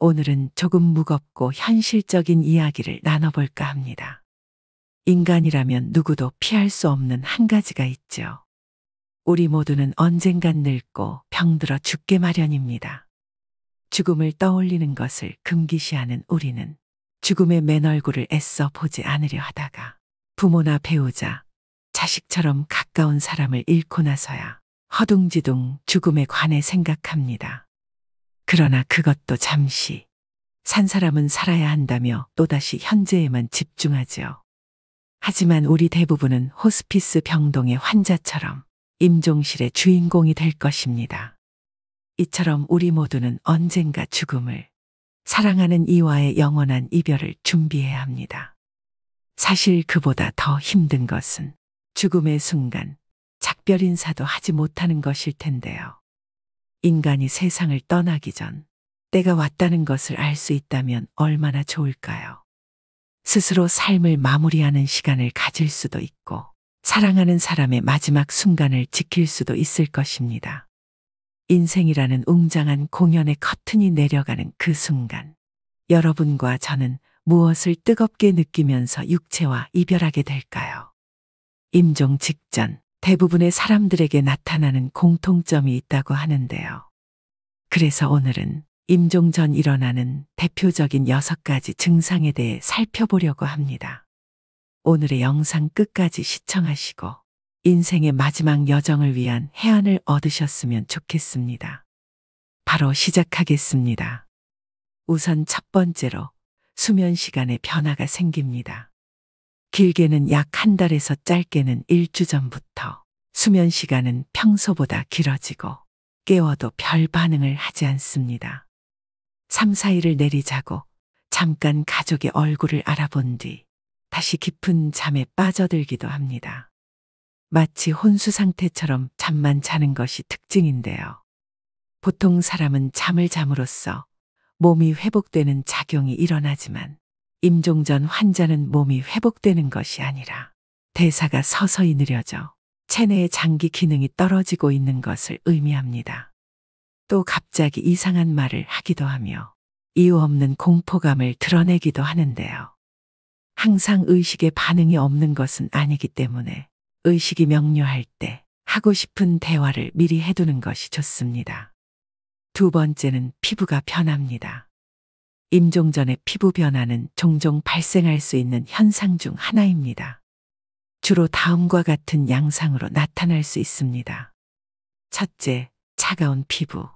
오늘은 조금 무겁고 현실적인 이야기를 나눠볼까 합니다. 인간이라면 누구도 피할 수 없는 한 가지가 있죠. 우리 모두는 언젠간 늙고 병들어 죽게 마련입니다. 죽음을 떠올리는 것을 금기시하는 우리는 죽음의 맨 얼굴을 애써 보지 않으려 하다가 부모나 배우자, 자식처럼 가까운 사람을 잃고 나서야 허둥지둥 죽음에 관해 생각합니다. 그러나 그것도 잠시, 산 사람은 살아야 한다며 또다시 현재에만 집중하지요. 하지만 우리 대부분은 호스피스 병동의 환자처럼 임종실의 주인공이 될 것입니다. 이처럼 우리 모두는 언젠가 죽음을, 사랑하는 이와의 영원한 이별을 준비해야 합니다. 사실 그보다 더 힘든 것은 죽음의 순간, 작별 인사도 하지 못하는 것일 텐데요. 인간이 세상을 떠나기 전 때가 왔다는 것을 알 수 있다면 얼마나 좋을까요? 스스로 삶을 마무리하는 시간을 가질 수도 있고 사랑하는 사람의 마지막 순간을 지킬 수도 있을 것입니다. 인생이라는 웅장한 공연의 커튼이 내려가는 그 순간, 여러분과 저는 무엇을 뜨겁게 느끼면서 육체와 이별하게 될까요? 임종 직전 대부분의 사람들에게 나타나는 공통점이 있다고 하는데요. 그래서 오늘은 임종 전 일어나는 대표적인 6가지 증상에 대해 살펴보려고 합니다. 오늘의 영상 끝까지 시청하시고 인생의 마지막 여정을 위한 해안을 얻으셨으면 좋겠습니다. 바로 시작하겠습니다. 우선 첫 번째로 수면 시간에 변화가 생깁니다. 길게는 약 한 달에서 짧게는 일주 전부터 수면 시간은 평소보다 길어지고 깨워도 별 반응을 하지 않습니다. 3, 4일을 내리자고 잠깐 가족의 얼굴을 알아본 뒤 다시 깊은 잠에 빠져들기도 합니다. 마치 혼수 상태처럼 잠만 자는 것이 특징인데요. 보통 사람은 잠을 잠으로써 몸이 회복되는 작용이 일어나지만 임종 전 환자는 몸이 회복되는 것이 아니라 대사가 서서히 느려져 체내의 장기 기능이 떨어지고 있는 것을 의미합니다. 또 갑자기 이상한 말을 하기도 하며 이유 없는 공포감을 드러내기도 하는데요. 항상 의식에 반응이 없는 것은 아니기 때문에 의식이 명료할 때 하고 싶은 대화를 미리 해두는 것이 좋습니다. 두 번째는 피부가 변합니다. 임종 전의 피부 변화는 종종 발생할 수 있는 현상 중 하나입니다. 주로 다음과 같은 양상으로 나타날 수 있습니다. 첫째, 차가운 피부.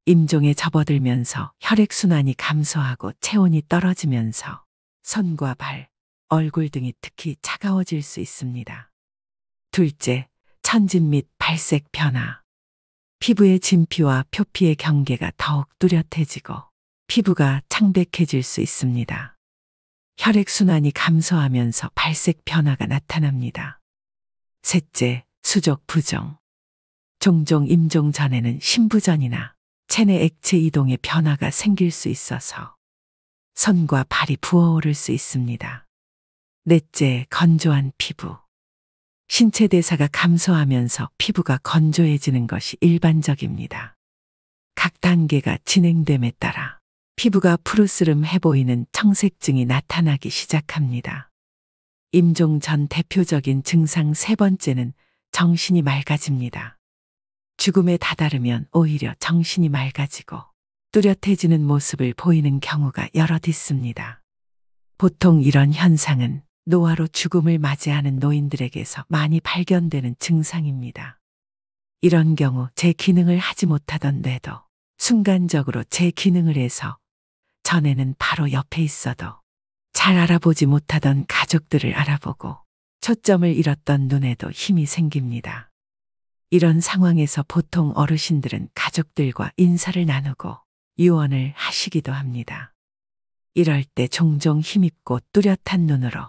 임종에 접어들면서 혈액순환이 감소하고 체온이 떨어지면서 손과 발, 얼굴 등이 특히 차가워질 수 있습니다. 둘째, 천진 및 발색 변화. 피부의 진피와 표피의 경계가 더욱 뚜렷해지고 피부가 창백해질 수 있습니다. 혈액순환이 감소하면서 발색 변화가 나타납니다. 셋째, 수족 부종. 종종 임종 전에는 신부전이나 체내 액체 이동의 변화가 생길 수 있어서 손과 발이 부어오를 수 있습니다. 넷째, 건조한 피부. 신체 대사가 감소하면서 피부가 건조해지는 것이 일반적입니다. 각 단계가 진행됨에 따라 피부가 푸르스름해 보이는 청색증이 나타나기 시작합니다. 임종 전 대표적인 증상 세 번째는 정신이 맑아집니다. 죽음에 다다르면 오히려 정신이 맑아지고 뚜렷해지는 모습을 보이는 경우가 여럿 있습니다. 보통 이런 현상은 노화로 죽음을 맞이하는 노인들에게서 많이 발견되는 증상입니다. 이런 경우 제 기능을 하지 못하던 뇌도 순간적으로 제 기능을 해서 전에는 바로 옆에 있어도 잘 알아보지 못하던 가족들을 알아보고 초점을 잃었던 눈에도 힘이 생깁니다. 이런 상황에서 보통 어르신들은 가족들과 인사를 나누고 유언을 하시기도 합니다. 이럴 때 종종 힘있고 뚜렷한 눈으로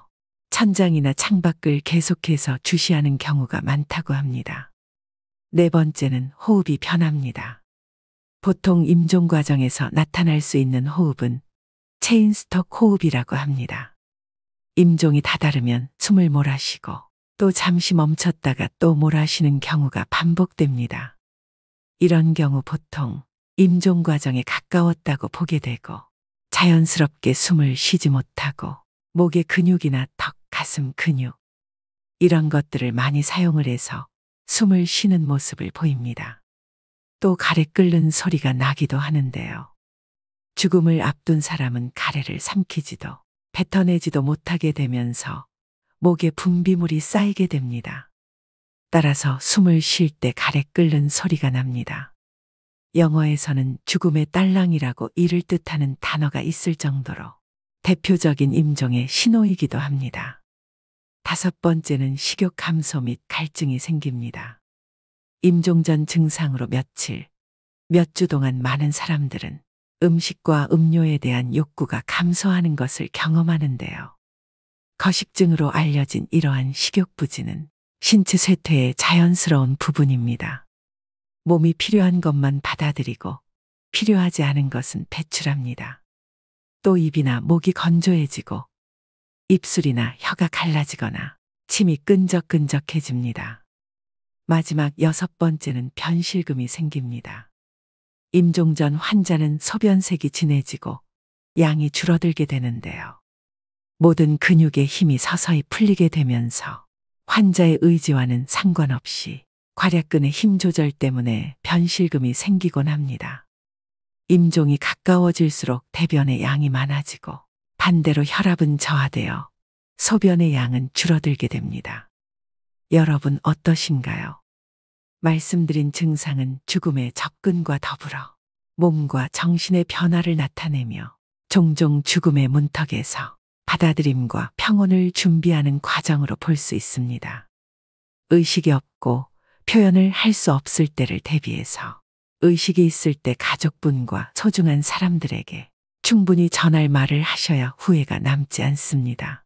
천장이나 창밖을 계속해서 주시하는 경우가 많다고 합니다. 네 번째는 호흡이 변합니다. 보통 임종 과정에서 나타날 수 있는 호흡은 체인스톡 호흡이라고 합니다. 임종이 다다르면 숨을 몰아쉬고 또 잠시 멈췄다가 또 몰아쉬는 경우가 반복됩니다. 이런 경우 보통 임종 과정에 가까웠다고 보게 되고 자연스럽게 숨을 쉬지 못하고 목의 근육이나 턱, 가슴 근육 이런 것들을 많이 사용을 해서 숨을 쉬는 모습을 보입니다. 또 가래 끓는 소리가 나기도 하는데요. 죽음을 앞둔 사람은 가래를 삼키지도 뱉어내지도 못하게 되면서 목에 분비물이 쌓이게 됩니다. 따라서 숨을 쉴 때 가래 끓는 소리가 납니다. 영어에서는 죽음의 딸랑이라고 이를 뜻하는 단어가 있을 정도로 대표적인 임종의 신호이기도 합니다. 5번째는 식욕 감소 및 갈증이 생깁니다. 임종 전 증상으로 며칠, 몇 주 동안 많은 사람들은 음식과 음료에 대한 욕구가 감소하는 것을 경험하는데요. 거식증으로 알려진 이러한 식욕부진은 신체 쇠퇴의 자연스러운 부분입니다. 몸이 필요한 것만 받아들이고 필요하지 않은 것은 배출합니다. 또 입이나 목이 건조해지고 입술이나 혀가 갈라지거나 침이 끈적끈적해집니다. 마지막 6번째는 변실금이 생깁니다. 임종 전 환자는 소변색이 진해지고 양이 줄어들게 되는데요. 모든 근육의 힘이 서서히 풀리게 되면서 환자의 의지와는 상관없이 괄약근의 힘 조절 때문에 변실금이 생기곤 합니다. 임종이 가까워질수록 대변의 양이 많아지고 반대로 혈압은 저하되어 소변의 양은 줄어들게 됩니다. 여러분 어떠신가요? 말씀드린 증상은 죽음의 접근과 더불어 몸과 정신의 변화를 나타내며 종종 죽음의 문턱에서 받아들임과 평온을 준비하는 과정으로 볼 수 있습니다. 의식이 없고 표현을 할 수 없을 때를 대비해서 의식이 있을 때 가족분과 소중한 사람들에게 충분히 전할 말을 하셔야 후회가 남지 않습니다.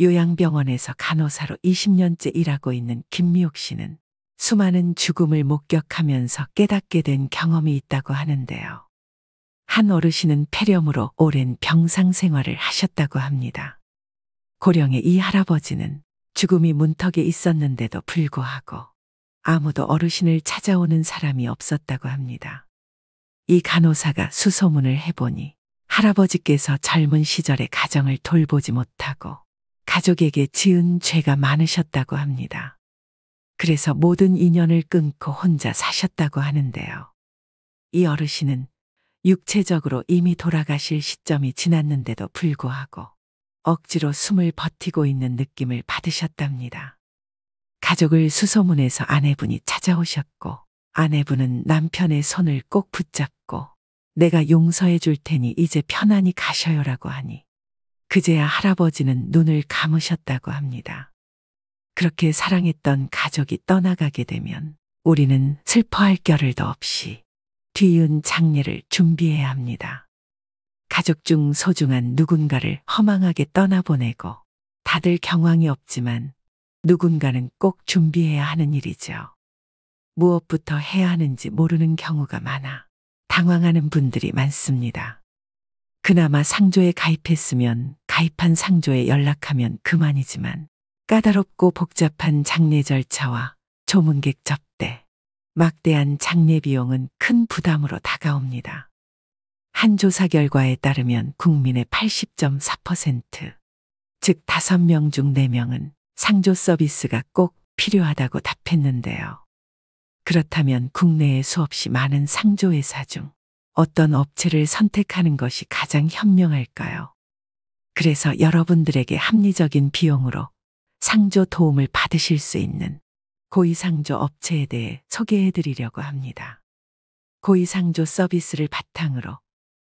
요양병원에서 간호사로 20년째 일하고 있는 김미옥 씨는 수많은 죽음을 목격하면서 깨닫게 된 경험이 있다고 하는데요. 한 어르신은 폐렴으로 오랜 병상 생활을 하셨다고 합니다. 고령의 이 할아버지는 죽음이 문턱에 있었는데도 불구하고 아무도 어르신을 찾아오는 사람이 없었다고 합니다. 이 간호사가 수소문을 해보니 할아버지께서 젊은 시절에 가정을 돌보지 못하고 가족에게 지은 죄가 많으셨다고 합니다. 그래서 모든 인연을 끊고 혼자 사셨다고 하는데요. 이 어르신은 육체적으로 이미 돌아가실 시점이 지났는데도 불구하고 억지로 숨을 버티고 있는 느낌을 받으셨답니다. 가족을 수소문해서 아내분이 찾아오셨고 아내분은 남편의 손을 꼭 붙잡고 내가 용서해 줄 테니 이제 편안히 가셔요라고 하니 그제야 할아버지는 눈을 감으셨다고 합니다. 그렇게 사랑했던 가족이 떠나가게 되면 우리는 슬퍼할 겨를도 없이 뒤이은 장례를 준비해야 합니다. 가족 중 소중한 누군가를 허망하게 떠나보내고 다들 경황이 없지만 누군가는 꼭 준비해야 하는 일이죠. 무엇부터 해야 하는지 모르는 경우가 많아 당황하는 분들이 많습니다. 그나마 상조에 가입했으면 가입한 상조에 연락하면 그만이지만 까다롭고 복잡한 장례 절차와 조문객 접대, 막대한 장례 비용은 큰 부담으로 다가옵니다. 한 조사 결과에 따르면 국민의 80.4%, 즉 5명 중 4명은 상조 서비스가 꼭 필요하다고 답했는데요. 그렇다면 국내에 수없이 많은 상조회사 중 어떤 업체를 선택하는 것이 가장 현명할까요? 그래서 여러분들에게 합리적인 비용으로 상조 도움을 받으실 수 있는 고위상조 업체에 대해 소개해 드리려고 합니다. 고위상조 서비스를 바탕으로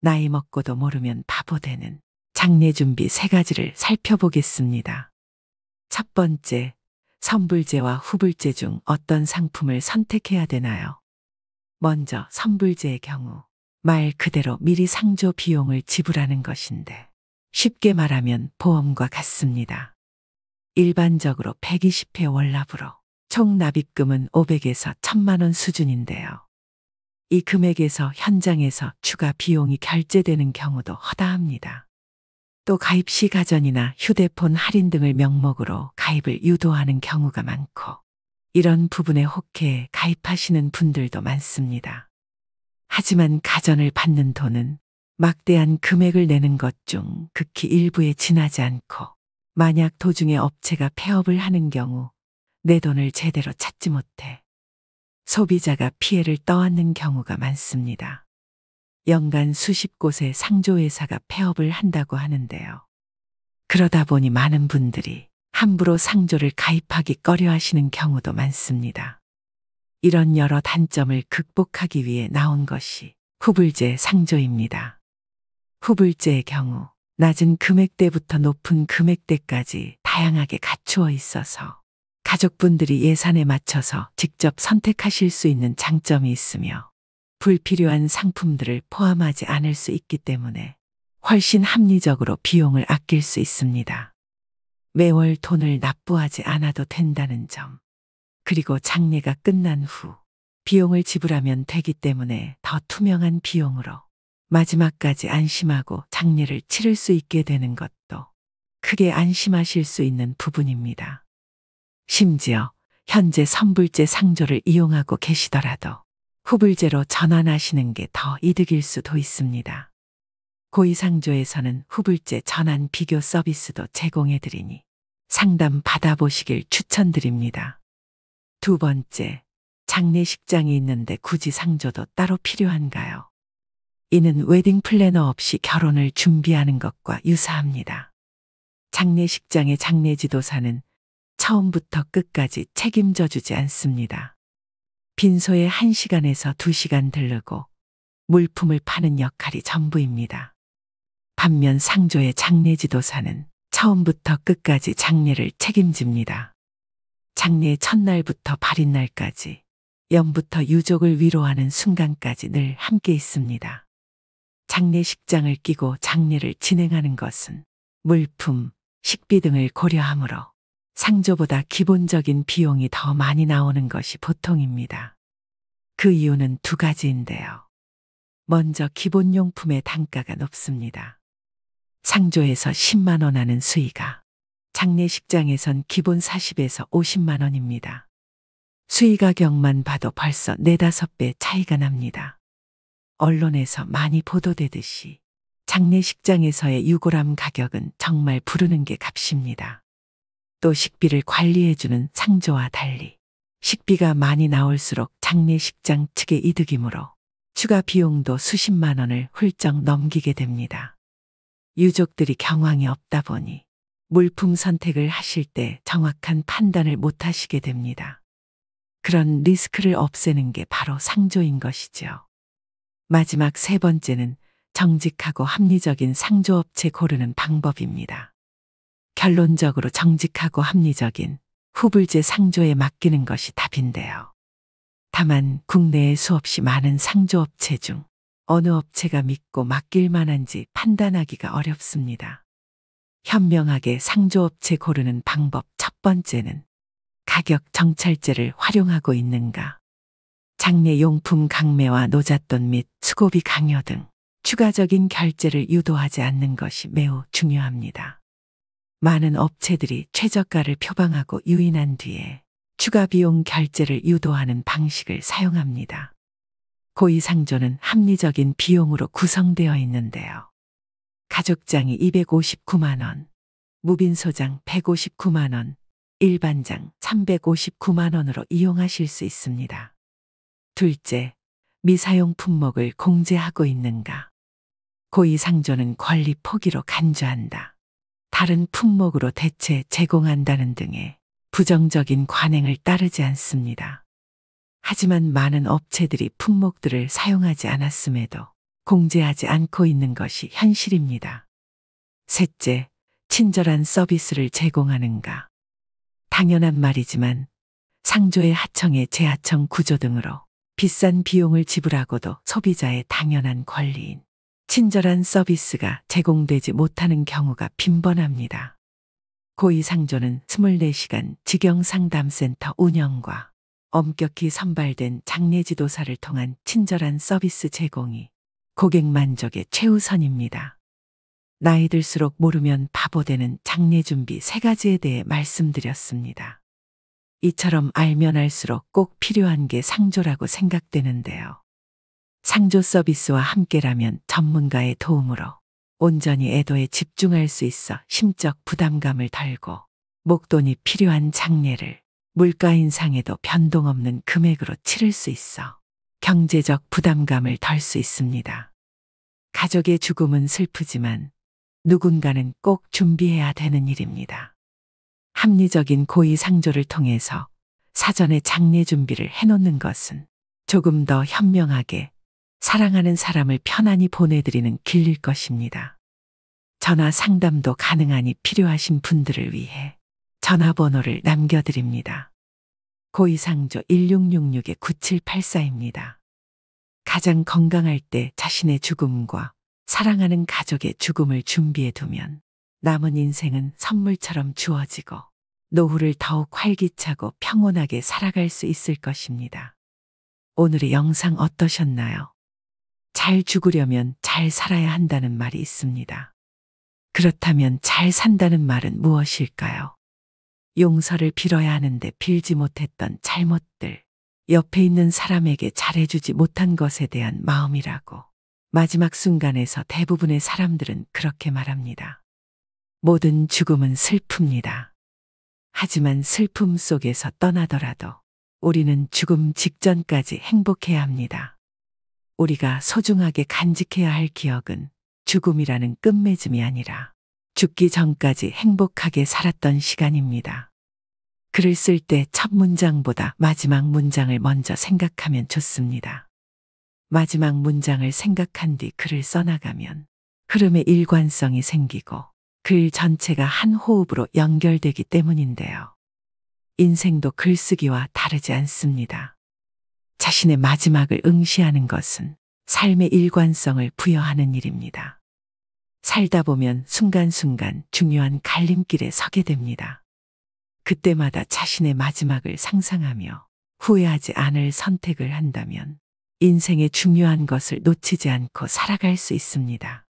나이 먹고도 모르면 바보 되는 장례 준비 3가지를 살펴보겠습니다. 첫 번째, 선불제와 후불제 중 어떤 상품을 선택해야 되나요? 먼저 선불제의 경우 말 그대로 미리 상조 비용을 지불하는 것인데 쉽게 말하면 보험과 같습니다. 일반적으로 120회 월납으로 총 납입금은 500에서 1000만 원 수준인데요. 이 금액에서 현장에서 추가 비용이 결제되는 경우도 허다합니다. 또 가입 시 가전이나 휴대폰 할인 등을 명목으로 가입을 유도하는 경우가 많고 이런 부분에 혹해 가입하시는 분들도 많습니다. 하지만 가전을 받는 돈은 막대한 금액을 내는 것 중 극히 일부에 지나지 않고 만약 도중에 업체가 폐업을 하는 경우 내 돈을 제대로 찾지 못해 소비자가 피해를 떠안는 경우가 많습니다. 연간 수십 곳의 상조회사가 폐업을 한다고 하는데요. 그러다 보니 많은 분들이 함부로 상조를 가입하기 꺼려하시는 경우도 많습니다. 이런 여러 단점을 극복하기 위해 나온 것이 후불제 상조입니다. 후불제의 경우 낮은 금액대부터 높은 금액대까지 다양하게 갖추어 있어서 가족분들이 예산에 맞춰서 직접 선택하실 수 있는 장점이 있으며 불필요한 상품들을 포함하지 않을 수 있기 때문에 훨씬 합리적으로 비용을 아낄 수 있습니다. 매월 돈을 납부하지 않아도 된다는 점, 그리고 장례가 끝난 후 비용을 지불하면 되기 때문에 더 투명한 비용으로 마지막까지 안심하고 장례를 치를 수 있게 되는 것도 크게 안심하실 수 있는 부분입니다. 심지어 현재 선불제 상조를 이용하고 계시더라도 후불제로 전환하시는 게 더 이득일 수도 있습니다. 고위상조에서는 후불제 전환 비교 서비스도 제공해드리니 상담 받아보시길 추천드립니다. 두 번째, 장례식장이 있는데 굳이 상조도 따로 필요한가요? 이는 웨딩 플래너 없이 결혼을 준비하는 것과 유사합니다. 장례식장의 장례지도사는 처음부터 끝까지 책임져 주지 않습니다. 빈소에 1시간에서 2시간 들르고 물품을 파는 역할이 전부입니다. 반면 상조의 장례지도사는 처음부터 끝까지 장례를 책임집니다. 장례 첫날부터 발인날까지, 연부터 유족을 위로하는 순간까지 늘 함께 있습니다. 장례식장을 끼고 장례를 진행하는 것은 물품, 식비 등을 고려하므로 상조보다 기본적인 비용이 더 많이 나오는 것이 보통입니다. 그 이유는 두 가지인데요. 먼저 기본용품의 단가가 높습니다. 상조에서 10만 원 하는 수의가 장례식장에선 기본 40에서 50만 원입니다. 수의 가격만 봐도 벌써 4, 5배 차이가 납니다. 언론에서 많이 보도되듯이 장례식장에서의 유골함 가격은 정말 부르는 게 값입니다. 또 식비를 관리해주는 상조와 달리 식비가 많이 나올수록 장례식장 측의 이득이므로 추가 비용도 수십만 원을 훌쩍 넘기게 됩니다. 유족들이 경황이 없다 보니 물품 선택을 하실 때 정확한 판단을 못 하시게 됩니다. 그런 리스크를 없애는 게 바로 상조인 것이죠. 마지막 세 번째는 정직하고 합리적인 상조업체 고르는 방법입니다. 결론적으로 정직하고 합리적인 후불제 상조에 맡기는 것이 답인데요. 다만 국내에 수없이 많은 상조업체 중 어느 업체가 믿고 맡길 만한지 판단하기가 어렵습니다. 현명하게 상조업체 고르는 방법 첫 번째는 가격 정찰제를 활용하고 있는가. 장례용품 강매와 노잣돈 및 수고비 강요 등 추가적인 결제를 유도하지 않는 것이 매우 중요합니다. 많은 업체들이 최저가를 표방하고 유인한 뒤에 추가 비용 결제를 유도하는 방식을 사용합니다. 고위상조는 합리적인 비용으로 구성되어 있는데요. 가족장이 259만 원, 무빈소장 159만 원, 일반장 359만 원으로 이용하실 수 있습니다. 둘째, 미사용 품목을 공제하고 있는가. 고위상조는 권리 포기로 간주한다, 다른 품목으로 대체 제공한다는 등의 부정적인 관행을 따르지 않습니다. 하지만 많은 업체들이 품목들을 사용하지 않았음에도 공제하지 않고 있는 것이 현실입니다. 셋째, 친절한 서비스를 제공하는가. 당연한 말이지만 상조의 하청의 재하청 구조 등으로 비싼 비용을 지불하고도 소비자의 당연한 권리인 친절한 서비스가 제공되지 못하는 경우가 빈번합니다. 고위상조는 24시간 직영상담센터 운영과 엄격히 선발된 장례지도사를 통한 친절한 서비스 제공이 고객 만족의 최우선입니다. 나이 들수록 모르면 바보 되는 장례준비 3가지에 대해 말씀드렸습니다. 이처럼 알면 알수록 꼭 필요한 게 상조라고 생각되는데요. 상조 서비스와 함께라면 전문가의 도움으로 온전히 애도에 집중할 수 있어 심적 부담감을 덜고 목돈이 필요한 장례를 물가 인상에도 변동 없는 금액으로 치를 수 있어 경제적 부담감을 덜 수 있습니다. 가족의 죽음은 슬프지만 누군가는 꼭 준비해야 되는 일입니다. 합리적인 고의상조를 통해서 사전에 장례 준비를 해놓는 것은 조금 더 현명하게 사랑하는 사람을 편안히 보내드리는 길일 것입니다. 전화 상담도 가능하니 필요하신 분들을 위해 전화번호를 남겨드립니다. 고의상조 1666-9784입니다. 가장 건강할 때 자신의 죽음과 사랑하는 가족의 죽음을 준비해 두면 남은 인생은 선물처럼 주어지고 노후를 더욱 활기차고 평온하게 살아갈 수 있을 것입니다. 오늘의 영상 어떠셨나요? 잘 죽으려면 잘 살아야 한다는 말이 있습니다. 그렇다면 잘 산다는 말은 무엇일까요? 용서를 빌어야 하는데 빌지 못했던 잘못들, 옆에 있는 사람에게 잘해주지 못한 것에 대한 마음이라고 마지막 순간에서 대부분의 사람들은 그렇게 말합니다. 모든 죽음은 슬픕니다. 하지만 슬픔 속에서 떠나더라도 우리는 죽음 직전까지 행복해야 합니다. 우리가 소중하게 간직해야 할 기억은 죽음이라는 끝맺음이 아니라 죽기 전까지 행복하게 살았던 시간입니다. 글을 쓸 때 첫 문장보다 마지막 문장을 먼저 생각하면 좋습니다. 마지막 문장을 생각한 뒤 글을 써나가면 흐름의 일관성이 생기고 글 전체가 한 호흡으로 연결되기 때문인데요. 인생도 글쓰기와 다르지 않습니다. 자신의 마지막을 응시하는 것은 삶의 일관성을 부여하는 일입니다. 살다 보면 순간순간 중요한 갈림길에 서게 됩니다. 그때마다 자신의 마지막을 상상하며 후회하지 않을 선택을 한다면 인생의 중요한 것을 놓치지 않고 살아갈 수 있습니다.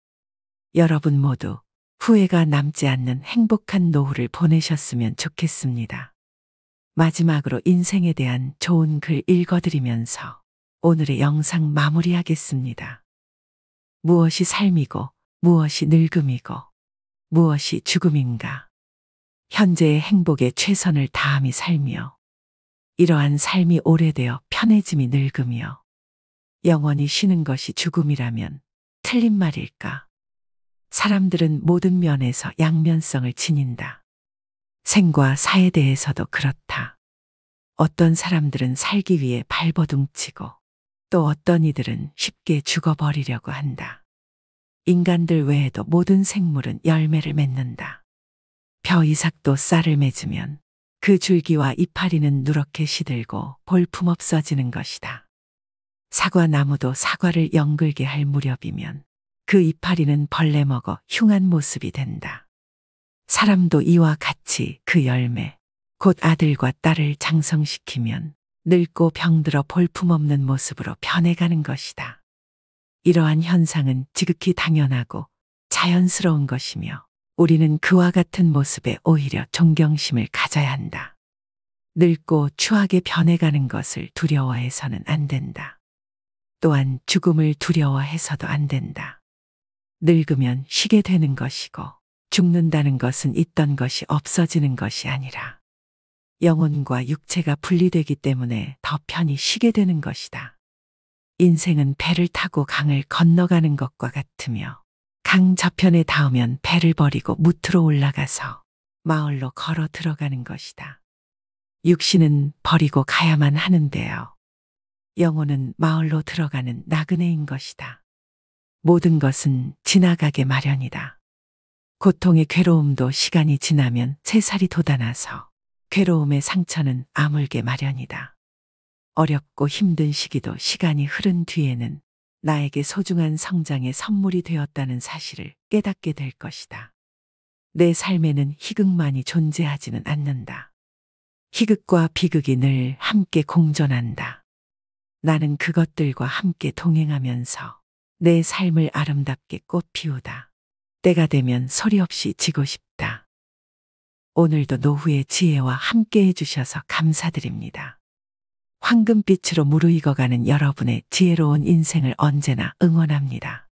여러분 모두 후회가 남지 않는 행복한 노후를 보내셨으면 좋겠습니다. 마지막으로 인생에 대한 좋은 글 읽어드리면서 오늘의 영상 마무리하겠습니다. 무엇이 삶이고 무엇이 늙음이고 무엇이 죽음인가? 현재의 행복에 최선을 다함이 삶이요. 이러한 삶이 오래되어 편해짐이 늙음이요. 영원히 쉬는 것이 죽음이라면 틀린 말일까? 사람들은 모든 면에서 양면성을 지닌다. 생과 사에 대해서도 그렇다. 어떤 사람들은 살기 위해 발버둥치고 또 어떤 이들은 쉽게 죽어버리려고 한다. 인간들 외에도 모든 생물은 열매를 맺는다. 벼 이삭도 쌀을 맺으면 그 줄기와 이파리는 누렇게 시들고 볼품없어지는 것이다. 사과나무도 사과를 연글게 할 무렵이면 그 이파리는 벌레 먹어 흉한 모습이 된다. 사람도 이와 같이 그 열매, 곧 아들과 딸을 장성시키면 늙고 병들어 볼품없는 모습으로 변해가는 것이다. 이러한 현상은 지극히 당연하고 자연스러운 것이며 우리는 그와 같은 모습에 오히려 존경심을 가져야 한다. 늙고 추하게 변해가는 것을 두려워해서는 안 된다. 또한 죽음을 두려워해서도 안 된다. 늙으면 쉬게 되는 것이고 죽는다는 것은 있던 것이 없어지는 것이 아니라 영혼과 육체가 분리되기 때문에 더 편히 쉬게 되는 것이다. 인생은 배를 타고 강을 건너가는 것과 같으며 강 저편에 닿으면 배를 버리고 무트로 올라가서 마을로 걸어 들어가는 것이다. 육신은 버리고 가야만 하는데요. 영혼은 마을로 들어가는 나그네인 것이다. 모든 것은 지나가게 마련이다. 고통의 괴로움도 시간이 지나면 새살이 돋아나서 괴로움의 상처는 아물게 마련이다. 어렵고 힘든 시기도 시간이 흐른 뒤에는 나에게 소중한 성장의 선물이 되었다는 사실을 깨닫게 될 것이다. 내 삶에는 희극만이 존재하지는 않는다. 희극과 비극이 늘 함께 공존한다. 나는 그것들과 함께 동행하면서 내 삶을 아름답게 꽃피우다. 때가 되면 소리 없이 지고 싶다. 오늘도 노후의 지혜와 함께 해주셔서 감사드립니다. 황금빛으로 무르익어가는 여러분의 지혜로운 인생을 언제나 응원합니다.